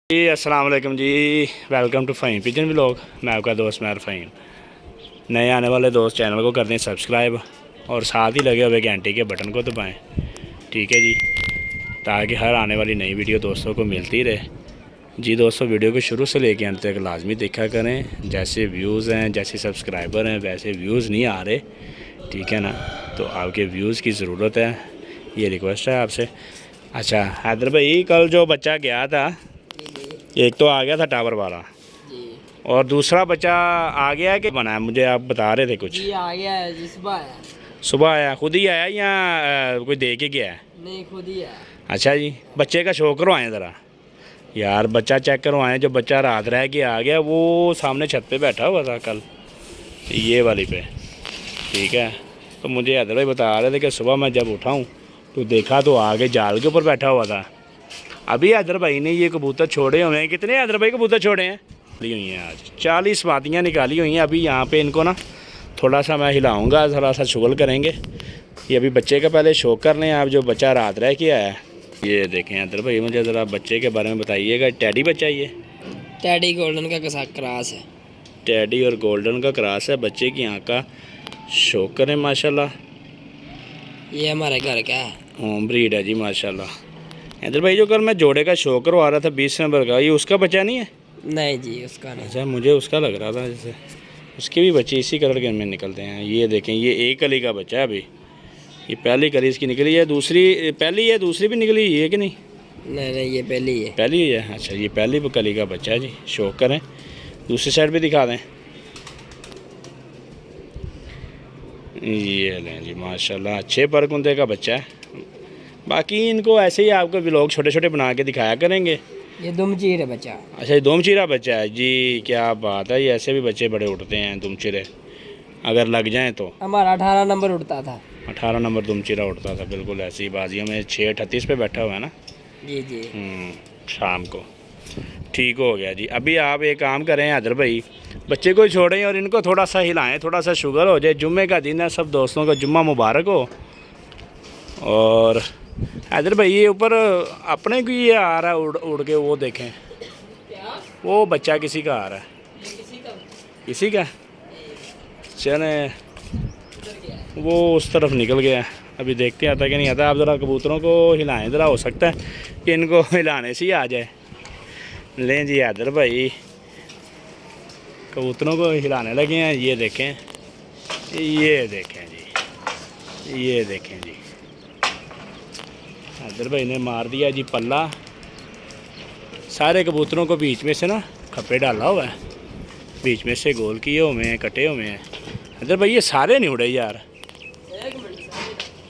जी अस्सलाम वालेकुम जी। Welcome to Faheem pigeon vlog. मैं आपका दोस्त मैं फ़हीम। नए आने वाले दोस्त चैनल को कर दें सब्सक्राइब और साथ ही लगे हुए घंटे के बटन को दबाएं। ठीक है जी, ताकि हर आने वाली नई वीडियो दोस्तों को मिलती रहे। जी दोस्तों, वीडियो को शुरू से लेकर अंत तक लाजमी देखा करें। जैसे व्यूज़ हैं, जैसे सब्सक्राइबर हैं, वैसे व्यूज़ नहीं आ रहे। ठीक है ना, तो आपके व्यूज़ की ज़रूरत है, ये रिक्वेस्ट है आपसे। अच्छा हैदर भाई, कल जो बच्चा गया था, एक तो आ गया था टावर वाला जी। और दूसरा बच्चा आ गया है कि बना है? मुझे आप बता रहे थे कुछ। जी आ गया है जी, सुबह आया। सुबह आया? खुद ही आया या कोई दे के गया है? नहीं, खुद ही आया। अच्छा जी, बच्चे का शो करवाएं ज़रा यार, बच्चा चेक करवाएं। जो बच्चा रात रह के आ गया वो सामने छत पे बैठा हुआ था कल, ये वाली पे। ठीक है, तो मुझे हैदर भाई बता रहे थे कि सुबह मैं जब उठाऊँ तो देखा तो आगे जाल के ऊपर बैठा हुआ था। अभी हैदर भाई ने ये कबूतर छोड़े हुए हैं। कितने हैदर भाई कबूतर छोड़े हैं? निकाली हुई हैं आज 40 बातियाँ निकाली हुई हैं। अभी यहाँ पे इनको ना थोड़ा सा मैं हिलाऊंगा, थोड़ा सा शुगल करेंगे। ये अभी बच्चे का पहले शौक कर लें आप, जो बच्चा रात रह के आया है। ये देखें हैदर भाई, मुझे ज़रा बच्चे के बारे में बताइएगा। टैडी बच्चा ये? टैडी गोल्डन का क्रास है। टैडी और गोल्डन का क्रॉस है। बच्चे की आँख का शौक करें माशाल्लाह। ये हमारे घर का है। होम ब्रीड है जी माशाल्लाह। हैदर भाई, जो कल मैं जोड़े का शौक करवा रहा था 20 नंबर का, ये उसका बच्चा नहीं है? नहीं जी, उसका नहीं। अच्छा, मुझे उसका लग रहा था जैसे। उसके भी बच्चे इसी कलर के में निकलते हैं। ये देखें, ये एक कली का बच्चा है। अभी ये पहली कली इसकी निकली है, दूसरी पहली है, दूसरी भी निकली है कि नहीं? नहीं, ये पहली है। पहली ही है। अच्छा, ये पहली कली का बच्चा है जी। शौक करें, दूसरी साइड भी दिखा दें। ये लें जी माशाल्लाह, अच्छे परकुंदे का बच्चा है। बाकी इनको ऐसे ही आपको व्लॉग छोटे छोटे बना के दिखाया करेंगे। ये दुमचीर है बच्चा। अच्छा, ये दोमचीरा बच्चा है जी। क्या बात है, ये ऐसे भी बच्चे बड़े उठते हैं दुमचीरे, अगर लग जाएं तो। हमारा 18 नंबर उड़ता था। 18 नंबर दुमचीरा उठता था, बिल्कुल ऐसी ही बाजियों में। 6:38 पे बैठा हुआ है ना। जी जी। शाम को ठीक हो गया जी। अभी आप एक काम करें हैदर भाई, बच्चे को छोड़ें और इनको थोड़ा सा हिलाएं, थोड़ा सा शुगर हो जाए। जुम्मे का दिन है, सब दोस्तों का जुम्मा मुबारक हो। और हैदर भाई, ये ऊपर अपने को ये आ रहा है उड़ उड़ के, वो देखें, वो बच्चा किसी का आ रहा है। किसी का? चले, वो उस तरफ निकल गया। अभी देखते आता कि नहीं आता। आप ज़रा कबूतरों को हिलाएं ज़रा, हो सकता है कि इनको हिलाने से ही आ जाए। लें जी हैदर भाई, कबूतरों को हिलाने लगे हैं। ये देखें, ये देखें जी, ये देखें जी। हैदर भाई ने मार दिया जी पल्ला। सारे कबूतरों को बीच में से ना खप्पे डाला हुआ है, बीच में से गोल किए हुए हैं, कटे हुए हैं। हैदर भाई, ये सारे नहीं उड़े यार।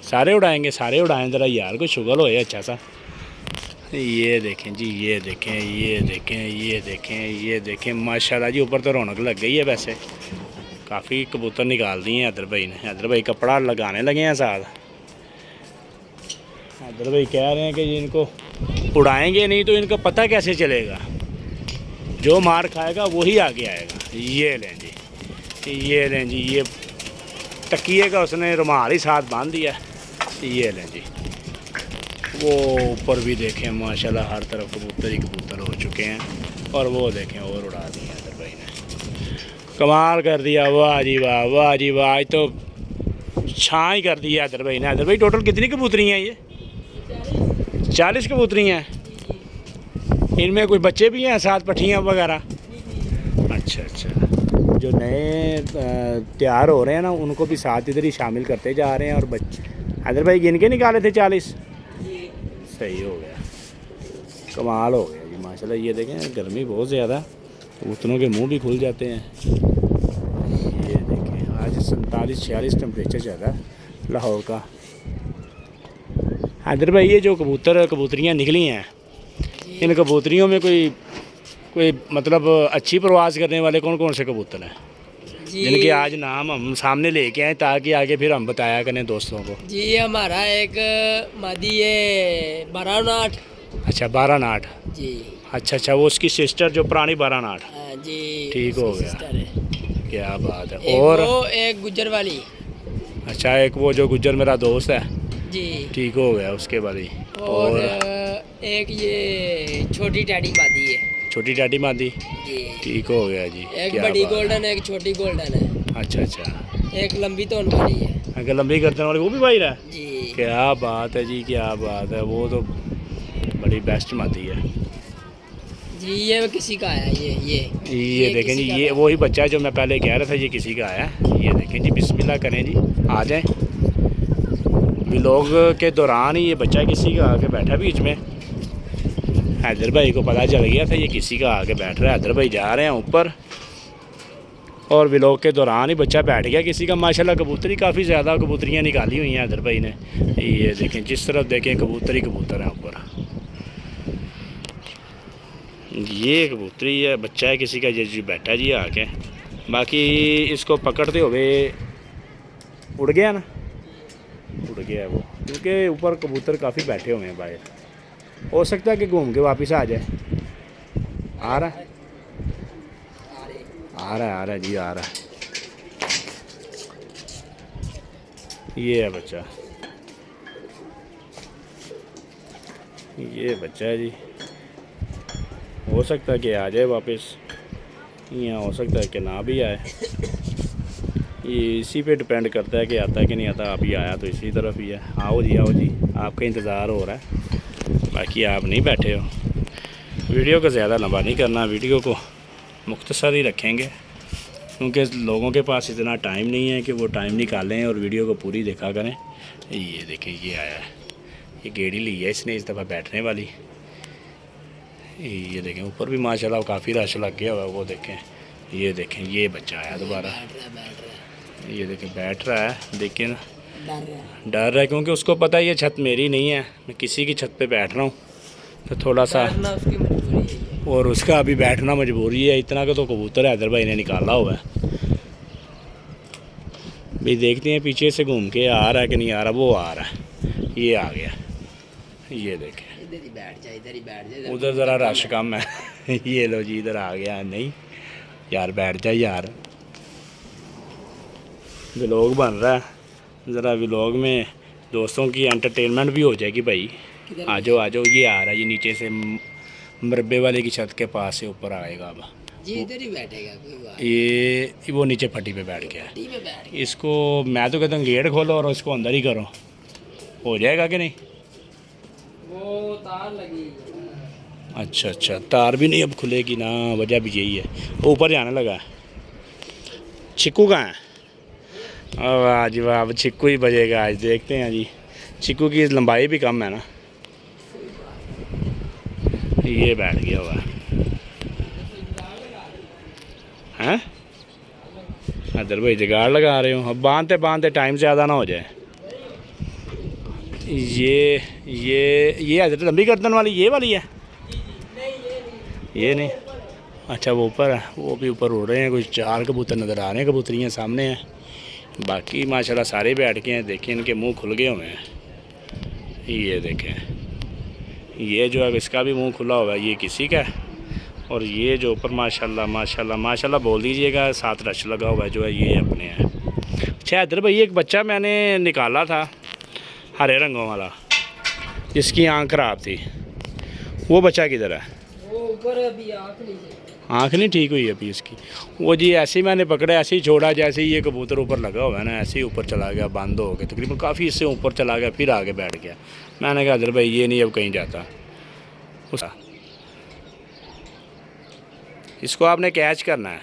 सारे उड़ाएंगे, सारे उड़ाएं ज़रा यार, कोई शुगर हो अच्छा सा। ये देखें जी, ये देखें, ये देखें, ये देखें, ये देखें माशाल्लाह जी। ऊपर तो रौनक लग गई है। वैसे काफ़ी कबूतर निकाल दिए हैं हैदर भाई ने। हैदर भाई कपड़ा लगाने लगे हैं साथ। हैदर भाई कह रहे हैं कि इनको उड़ाएंगे नहीं तो इनको पता कैसे चलेगा। जो मार खाएगा वही आगे आएगा। ये लें जी, ये लें जी, ये तकिए का उसने रुमाल ही साथ बांध दिया। ये लें जी। वो ऊपर भी देखें माशाल्लाह, हर तरफ कबूतर ही कबूतर हो चुके हैं। और वो देखें, और उड़ा दिए हैदर भाई ने। कमाल कर दिया, वाह जी वाह, वाह जी वाह। आज तो छाँ ही कर दिया हैदर भाई ने। हैदर भाई, टोटल कितनी कबूतरी हैं ये? 40 कबूतरी हैं। इनमें कोई बच्चे भी हैं साथ, पट्ठियाँ वगैरह? अच्छा अच्छा, जो नए तैयार हो रहे हैं ना, उनको भी साथ इधर ही शामिल करते जा रहे हैं। और बच्चे हैदर भाई गिन के निकाले थे 40। सही हो गया, कमाल हो गया जी माशाल्लाह। ये देखें, गर्मी बहुत ज़्यादा, कबूतरों के मुंह भी खुल जाते हैं। ये देखें, आज 47-46 टेम्परेचर ज़्यादा लाहौर का। हैदर भाई, ये जो कबूतरियाँ निकली हैं, इन कबूतरियों में कोई मतलब अच्छी परवाज़ करने वाले कौन कौन से कबूतर हैं जिनके आज नाम हम सामने लेके आए, ताकि आगे फिर हम बताया करें दोस्तों को? जी, हमारा एक मादी है 12 अच्छा, 12 जी। अच्छा, वो उसकी सिस्टर जो पुरानी 12 जी, ठीक हो गया। है। क्या बात है। एक और वो एक गुज्जर वाली। अच्छा, एक वो जो गुज्जर मेरा दोस्त है, जी। ठीक हो गया उसके बाद ही। और एक ये छोटी टैडी मादी है। छोटी टाटी मादी जी। ठीक हो गया जी। एक क्या बड़ी बात है। गोल्डन है, एक छोटी गोल्डन है। अच्छा अच्छा। एक लंबी तोन वाली है। अगर लंबी गर्दन वाली वो भी बाहर है। जी। क्या बात है जी, क्या बात है, वो तो बड़ी बेस्ट मादी है। जी ये किसी का है, ये देखें जी, किसी का ये है। वही बच्चा है जो मैं पहले कह रहा था, ये किसी का है। ये देखें जी, बिस्मिल्लाह करें जी, आ जाएं। व्लॉग के दौरान ही ये बच्चा किसी का आके बैठा बीच में। हैदर भाई को पता चल गया था ये किसी का आके बैठ रहा है। हैदर भाई जा रहे हैं ऊपर और व्लॉग के दौरान ही बच्चा बैठ गया किसी का। माशाल्लाह कबूतरी काफ़ी ज़्यादा कबूतरियाँ निकाली हुई हैं हैदर भाई ने। ये देखें, जिस तरफ देखें कबूतरी कबूतर है ऊपर। ये कबूतरी है, बच्चा है किसी का, ये जी बैठा जी आके। बाकी इसको पकड़ते हुए उड़ गया ना, उड़ गया है वो, क्योंकि ऊपर कबूतर काफ़ी बैठे हुए हैं बाहर। हो सकता है कि घूम के वापस आ जाए। आ रहा है, आ रहा है जी, आ रहा है। ये है बच्चा, ये बच्चा है जी। हो सकता है कि आ जाए वापस, यहाँ हो सकता है कि ना भी आए। ये इसी पे डिपेंड करता है कि आता है कि नहीं आता। अभी आया तो इसी तरफ ही है। आओ जी, आओ जी, आपका इंतज़ार हो रहा है, बाकी आप नहीं बैठे हो। वीडियो को ज़्यादा लंबा नहीं करना, वीडियो को मुख्तसर ही रखेंगे, क्योंकि लोगों के पास इतना टाइम नहीं है कि वो टाइम निकालें और वीडियो को पूरी देखा करें। ये देखें, ये आया है, ये गेड़ी ली है इसने इस दफ़ा बैठने वाली। ये देखें, ऊपर भी माशाल्लाह काफ़ी रश लग गया हुआ है। वो देखें, ये देखें, ये बच्चा आया दोबारा। ये देखें बैठ रहा है, देखिए ना, डर रहा है, क्योंकि उसको पता है ये छत मेरी नहीं है, मैं किसी की छत पे बैठ रहा हूँ, तो थोड़ा सा उसकी मजबूरी है। और उसका अभी बैठना मजबूरी है। इतना का तो कबूतर हैदर भाई ने निकाला हुआ है। भाई देखते हैं पीछे से घूम के आ रहा है कि नहीं आ रहा। वो आ रहा है, ये आ गया, ये देखें। इधर ही बैठ जा, इधर ही बैठ जा। उधर ज़रा रश कम है। ये लो जी, इधर आ गया। नहीं यार, बैठ जा यार, व्लॉग बन रहा है, ज़रा व्लॉग में दोस्तों की एंटरटेनमेंट भी हो जाएगी भाई। आ जाओ आ जाओ। ये आ रहा है, ये नीचे से मरबे वाले की छत के पास से ऊपर आएगा। अब जी इधर ही बैठेगा, कोई बात ये वो नीचे फटी पे बैठ गया है। नहीं, में बैठ गया। इसको मैं तो कहता हूँ गेट खोलो और इसको अंदर ही करो, हो जाएगा कि नहीं। वो तार लगी है। अच्छा अच्छा, तार भी नहीं अब खुलेगी ना, वजह भी यही है। ऊपर जाने लगा है। चिक्कू कहाँ है? वाह जी वाह, अब चिक्कू ही बजेगा आज, देखते हैं जी। चिक्कू की लंबाई भी कम है ना। ये बैठ गया हुआ है। अदर भाई जुगाड़ लगा रहे हो, अब बांधते बांधते टाइम ज़्यादा ना हो जाए। ये हजरत लंबी गर्दन वाली ये वाली है। ये नहीं, अच्छा वो ऊपर है, वो भी ऊपर उड़ रहे हैं। कुछ 4 कबूतर नज़र आ रहे हैं, कबूतरियाँ सामने हैं। बाकी माशाल्लाह सारे बैठ के हैं। देखिए इनके मुंह खुल गए हुए हैं। ये देखें, ये जो है इसका भी मुंह खुला हुआ है, ये किसी का है। और ये जो ऊपर माशाल्लाह माशाल्लाह माशाल्लाह बोल दीजिएगा, 7 रश लगा हुआ है जो है, ये अपने है। अच्छा इधर भाई एक बच्चा मैंने निकाला था हरे रंगों वाला, जिसकी आँख ख़राब थी, वो बच्चा किधर है? वो ऊपर अभी आँख नहीं ठीक हुई अभी इसकी। वो जी ऐसे ही मैंने पकड़ा, ऐसे ही छोड़ा, जैसे ही ये कबूतर ऊपर लगा हुआ है ना, ऐसे ही ऊपर चला गया, बंद हो गया तकरीबन, काफ़ी इससे ऊपर चला गया, फिर आगे बैठ गया। मैंने कहा अदर भाई ये नहीं अब कहीं जाता। इसको आपने कैच करना है।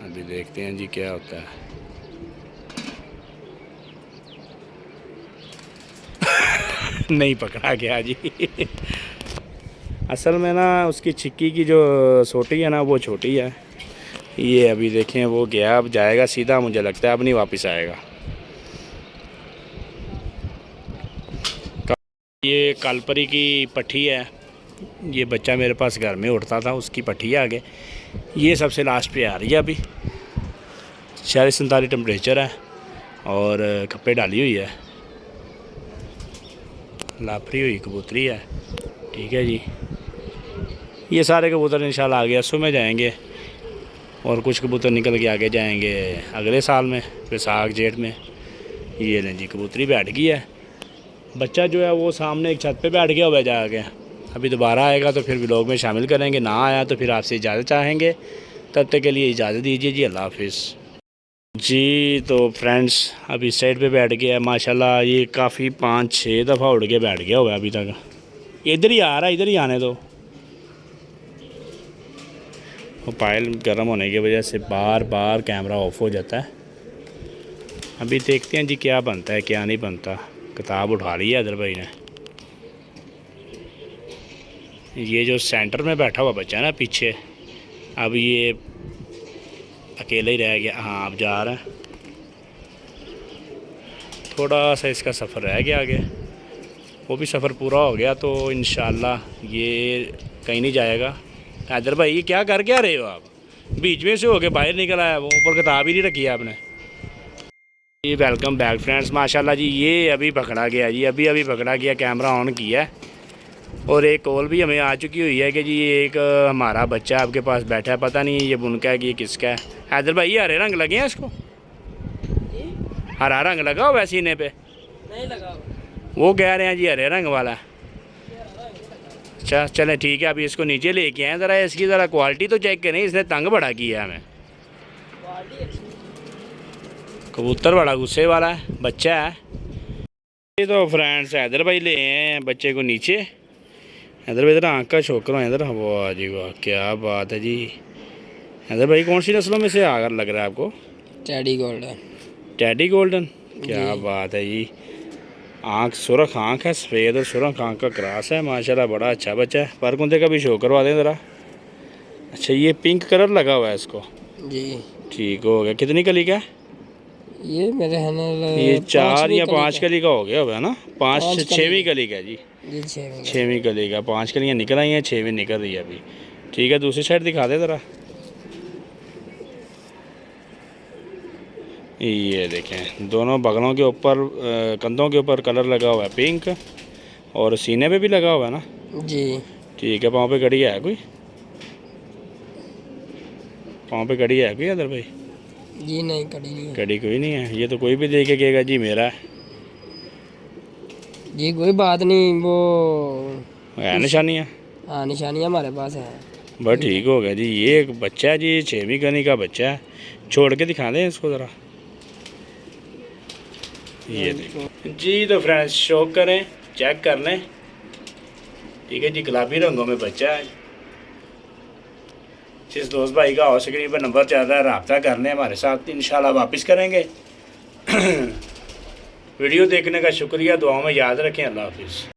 अभी देखते हैं जी क्या होता है। नहीं पकड़ा गया जी। असल में ना उसकी छिक्की की जो सोटी है ना, वो छोटी है। ये अभी देखें वो गया, अब जाएगा सीधा, मुझे लगता है अब नहीं वापस आएगा। ये कालपरी की पट्टी है, ये बच्चा मेरे पास घर में उड़ता था, उसकी पट्टी है आगे। ये सबसे लास्ट पे आ रही है अभी। 46-47 टेम्परेचर है और कप्पे डाली हुई है, लापरी हुई कबूतरी है। ठीक है जी, ये सारे कबूतर इंशाल्लाह आगे असू में जाएंगे। और कुछ कबूतर निकल के आगे जाएंगे अगले साल में, वैसाख जेठ में। ये लें जी कबूतरी बैठ गई है। बच्चा जो है वो सामने एक छत पे बैठ गया हुआ है जाके। अभी दोबारा आएगा तो फिर व्लॉग में शामिल करेंगे, ना आया तो फिर आपसे इजाज़त चाहेंगे। तब तक के लिए इजाज़त दीजिए जी, अल्लाह हाफिज़ जी। तो फ्रेंड्स अभी इस साइड पे बैठ गया है माशाल्लाह। ये काफ़ी 5-6 दफ़ा उड़ के बैठ गया हुआ है अभी तक। इधर ही आ रहा है, इधर ही आने दो। वो पायल गर्म होने की वजह से बार बार कैमरा ऑफ हो जाता है। अभी देखते हैं जी क्या बनता है क्या नहीं बनता। किताब उठा ली है अदर भाई ने। ये जो सेंटर में बैठा हुआ बच्चा है ना पीछे, अब ये अकेले ही रह गया। हाँ अब जा रहा है। थोड़ा सा इसका सफ़र रह गया आगे, वो भी सफ़र पूरा हो गया तो इंशाल्लाह ये कहीं नहीं जाएगा। हैदर भाई ये क्या कर क्या रहे हो आप? बीच में से होके बाहर निकल आया, वो ऊपर किताब ही नहीं रखी है आपने। जी वेलकम बैक फ्रेंड्स। माशाल्लाह जी ये अभी पकड़ा गया जी, अभी पकड़ा गया, कैमरा ऑन किया है। और एक कॉल भी हमें आ चुकी हुई है कि जी एक हमारा बच्चा आपके पास बैठा है, पता नहीं ये उनका है कि ये किसका है। हैदर भाई ये हरे रंग लगे हैं इसको? हरा रंग लगा हुआ है सीने पे? नहीं लगा। वो कह रहे हैं जी हरे रंग वाला है। अच्छा चलें ठीक है, अभी इसको नीचे लेके आए, ज़रा इसकी ज़रा क्वालिटी तो चेक करें। इसने तंग बड़ा किया है हमें। कबूतर बड़ा गुस्से वाला है, बच्चा है। ये तो फ्रेंड्स हैदर भाई ले आए हैं बच्चे को नीचे। हैदर भाई इधर आँख का छोकर हो इधर। वाह जी वाह क्या बात है जी। हैदर भाई कौन सी नस्लों में से आकर लग रहा है आपको? Teddy golden. टैडी गोल्डन, क्या बात है जी। आँख सुरख आँख है, सफ़ेद और सुरख आँख का क्रॉस है माशाल्लाह। बड़ा अच्छा बच्चा है। पर कुंदे का भी शो करवा दें ज़रा। अच्छा ये पिंक कलर लगा हुआ है इसको जी। ठीक हो गया। कितनी कली का है ये मेरे ये? 4 या 5 कली का हो गया होगा ना? 6वीं कली का जी। जी 6वीं कली का। 5 कलियाँ निकल आई हैं, 6वीं निकल रही है अभी। ठीक है दूसरी साइड दिखा दे ज़रा। ये देखें दोनों बगलों के ऊपर कंधों के ऊपर कलर लगा हुआ है पिंक, और सीने पे भी लगा हुआ है ना जी। ठीक है। पाँव पे कड़ी है कोई? पाँव पे कड़ी है कोई अदर भाई? जी नहीं कड़ी नहीं। कड़ी कोई नहीं है। ये तो कोई भी देखे कहेगा जी मेरा है। जी कोई बात नहीं, वो है निशानियाँ? हाँ निशानियाँ हमारे पास है। बस ठीक हो गया जी। ये एक बच्चा है जी, 6वीं कली का बच्चा है। छोड़ के दिखा दें इसको ज़रा। ये देखो जी। तो फ्रेंड्स शौक करें, चेक कर लें। ठीक है जी गुलाबी रंगों में बच्चा है। जिस दोस्त भाई का और स्क्रीन पर नंबर चल रहा है रब्ता कर लें हमारे साथ, इंशाल्लाह वापस करेंगे। वीडियो देखने का शुक्रिया, दुआओं में याद रखें। अल्लाह हाफिज़।